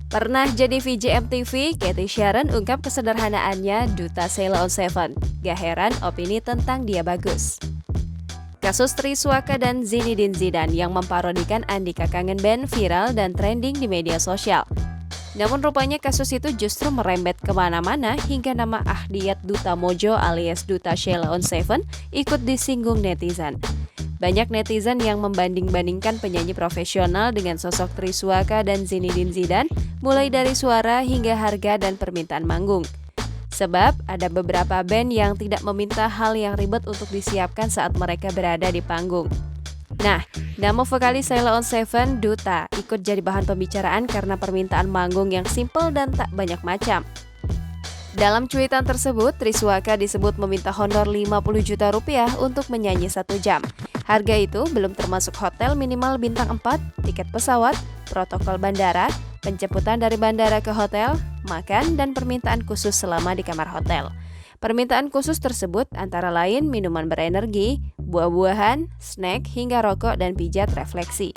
Pernah jadi VJ MTV, Cathy Sharon ungkap kesederhanaannya duta Sheila on 7. Gak heran opini tentang dia bagus. Kasus Triswaka dan Zinedine Zidane yang memparodikan Andika Kangen Band viral dan trending di media sosial. Namun rupanya kasus itu justru merembet kemana-mana hingga nama Ahdiyat Duta Mojo alias Duta Sheila on 7 ikut disinggung netizen. Banyak netizen yang membanding-bandingkan penyanyi profesional dengan sosok Triswaka dan Zinedine Zidane, mulai dari suara hingga harga dan permintaan manggung. Sebab ada beberapa band yang tidak meminta hal yang ribet untuk disiapkan saat mereka berada di panggung. Nah, nama vokalis Sheila on 7, Duta, ikut jadi bahan pembicaraan karena permintaan manggung yang simpel dan tak banyak macam. Dalam cuitan tersebut, Triswaka disebut meminta honor 50 juta rupiah untuk menyanyi 1 jam. Harga itu belum termasuk hotel minimal bintang 4, tiket pesawat, protokol bandara, penjemputan dari bandara ke hotel, makan, dan permintaan khusus selama di kamar hotel. Permintaan khusus tersebut antara lain minuman berenergi, buah-buahan, snack, hingga rokok dan pijat refleksi.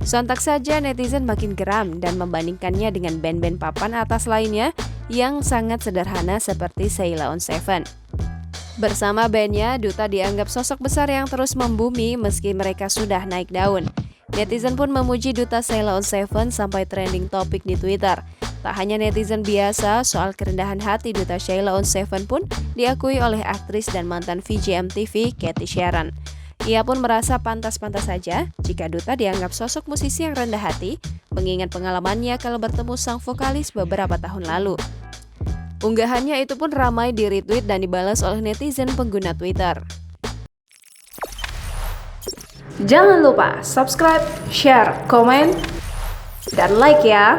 Sontak saja netizen makin geram dan membandingkannya dengan band-band papan atas lainnya yang sangat sederhana seperti Sheila on 7. Bersama bandnya, Duta dianggap sosok besar yang terus membumi meski mereka sudah naik daun. Netizen pun memuji Duta Sheila on 7 sampai trending topik di Twitter. Tak hanya netizen biasa, soal kerendahan hati Duta Sheila on 7 pun diakui oleh aktris dan mantan VJ MTV, Cathy Sharon. Ia pun merasa pantas-pantas saja jika Duta dianggap sosok musisi yang rendah hati, mengingat pengalamannya kalau bertemu sang vokalis beberapa tahun lalu. Unggahannya itu pun ramai di-retweet dan dibalas oleh netizen pengguna Twitter. Jangan lupa subscribe, share, komen, dan like ya!